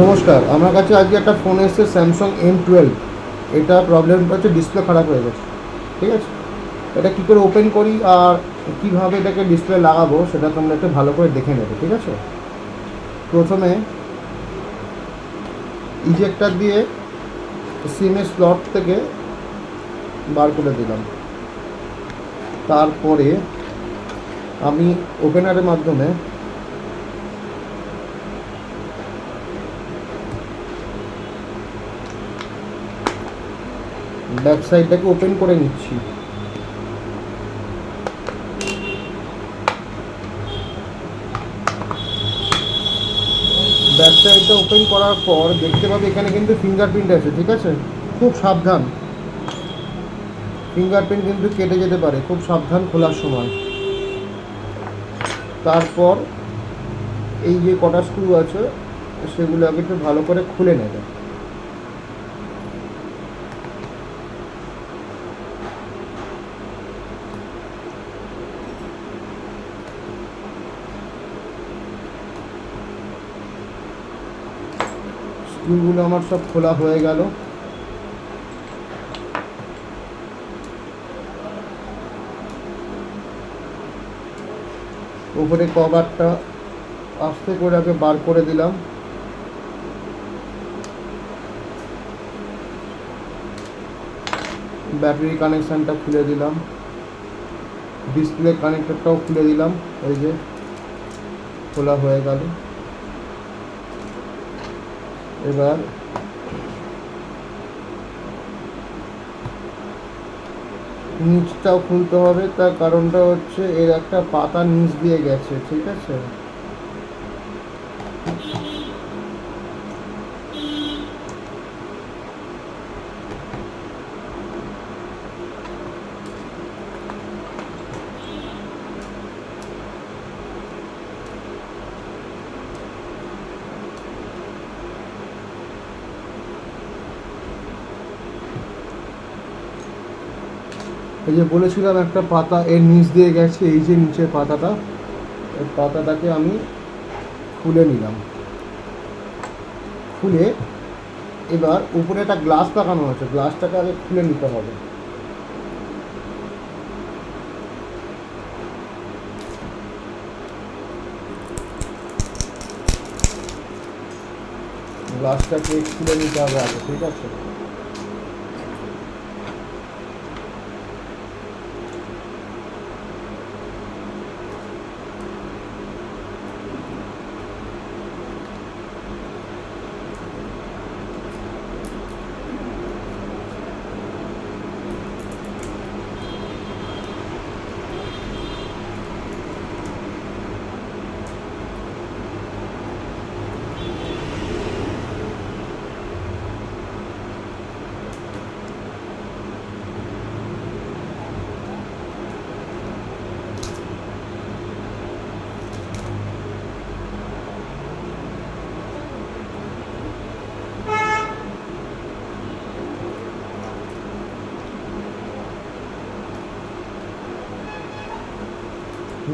নমস্কার, আমার কাছে আজকে একটা ফোন এসেছে স্যামসাং M12। এটা প্রবলেমটা হচ্ছে ডিসপ্লে খারাপ হয়ে গেছে। ঠিক আছে, এটা কী করে ওপেন করি আর কীভাবে এটাকে ডিসপ্লে লাগাবো সেটা তোমরা একটু ভালো করে দেখে নেবে। ঠিক আছে, প্রথমে ইজেক্টার দিয়ে সিমের স্লট থেকে বার করে দিলাম। তারপরে আমি ওপেনারের মাধ্যমে ব্যাক সাইডটাকে ওপেন করে নিচ্ছি। ব্যাক সাইডটা ওপেন করার পর দেখতে পাবে এখানে কিন্তু ফিঙ্গারপ্রিন্ট আছে। ঠিক আছে, খুব সাবধান, ফিঙ্গারপ্রিন্ট কিন্তু কেটে যেতে পারে, খুব সাবধান খোলার সময়। তারপর এই যে কটা স্ক্রু আছে সেগুলো আগে একটু ভালো করে খুলে নেবে। স্ক্রুগুলো আমার সব খোলা হয়ে গেল। উপরে কভারটা আস্তে করে আগে বার করে দিলাম। ব্যাটারি কানেকশানটা খুলে দিলাম, ডিসপ্লে কানেক্টরটাও খুলে দিলাম। এই যে খোলা হয়ে গেল। এবার নিচটাও খুলতে হবে, তার কারণটা হচ্ছে এর একটা পাতা নিচ দিয়ে গেছে। ঠিক আছে, এই যে বলেছিলাম একটা পাতা এর নিচ দিয়ে গেছে, এই যে নিচের পাতাটা, এই পাতাটাকে আমি খুলে নিলাম। খুলে এবার উপরে একটা গ্লাস লাগানো আছে, গ্লাসটাকে আগে খুলে নিতে হবে। গ্লাসটাকে খুলে নিতে হবে আগে। ঠিক আছে,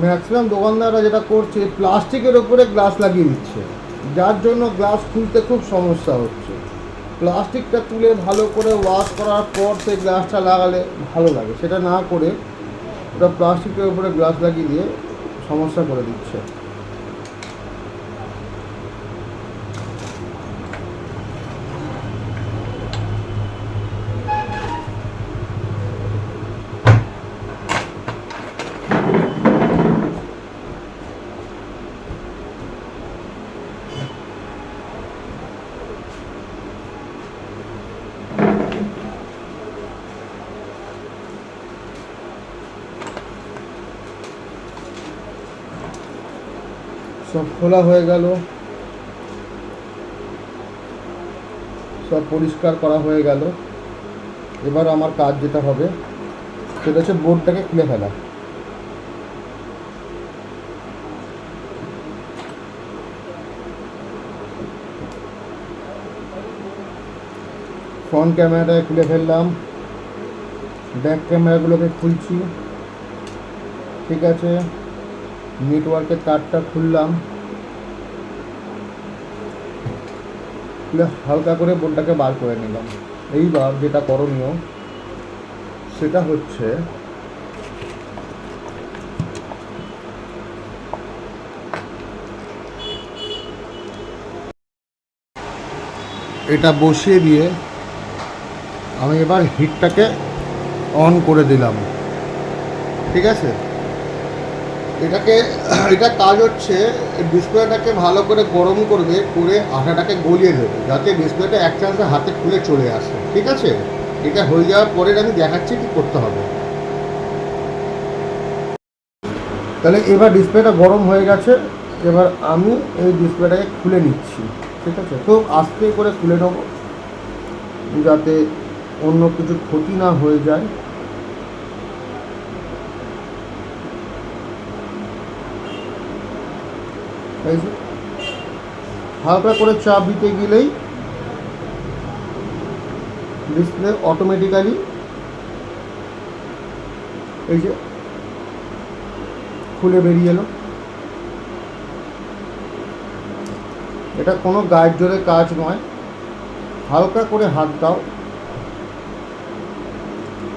ম্যাক্সিমাম দোকানদাররা যেটা করছে প্লাস্টিকের ওপরে গ্লাস লাগিয়ে দিচ্ছে, যার জন্য গ্লাস খুলতে খুব সমস্যা হচ্ছে। প্লাস্টিকটা তুলে ভালো করে ওয়াশ করার পর সেই গ্লাসটা লাগালে ভালো লাগে, সেটা না করে ওটা প্লাস্টিকের উপরে গ্লাস লাগিয়ে দিয়ে সমস্যা করে দিচ্ছে। সব খোলা হয়ে গেল, সব পরিষ্কার করা হয়ে গেল। এবার আমার কাজ যেটা হবে সেটা হচ্ছে বোর্ডটাকে খুলে ফেলা। ফ্রন্ট ক্যামেরাটাকে খুলে ফেললাম, ব্যাক ক্যামেরাগুলোকে খুলছি। ঠিক আছে, নেটওয়ার্কের তারটা খুললাম। খুলে হালকা করে বোর্ডটাকে বার করে নিলাম। এইবার যেটা করণীয় সেটা হচ্ছে এটা বসিয়ে দিয়ে আমি এবার হিটটাকে অন করে দিলাম। ঠিক আছে, এটা কাজ হচ্ছে ডিসপ্লেটাকে ভালো করে গরম করবে, করে আঠাটাকে গলিয়ে দেবে যাতে ডিসপ্লেটা এক চান্সে হাতে খুলে চলে আসে। ঠিক আছে, এটা হয়ে যাওয়ার পরে আমি দেখাচ্ছি কি করতে হবে। তাহলে এবার ডিসপ্লেটা গরম হয়ে গেছে, এবার আমি এই ডিসপ্লেটাকে খুলে নিচ্ছি। ঠিক আছে, তো আস্তে করে খুলে নেব যাতে অন্য কিছু ক্ষতি না হয়ে যায়। এই যে হালকা করে চাপ দিতে গেলেই ডিসপ্লে অটোমেটিক্যালি এই যে খুলে বেরিয়ে এলো। এটা কোনো গায়ের জোরে কাজ নয়, হালকা করে হাত দাও,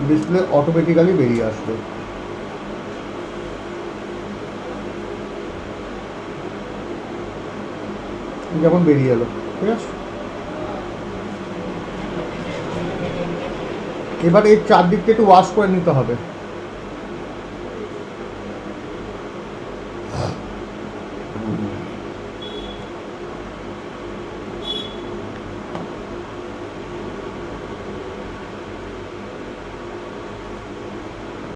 ডিসপ্লে অটোমেটিক্যালি বেরিয়ে আসবে। যেমন বেরিয়ে এলো। ঠিক আছে, এবার এই চারদিকটা একটু ওয়াশ করে নিতে হবে।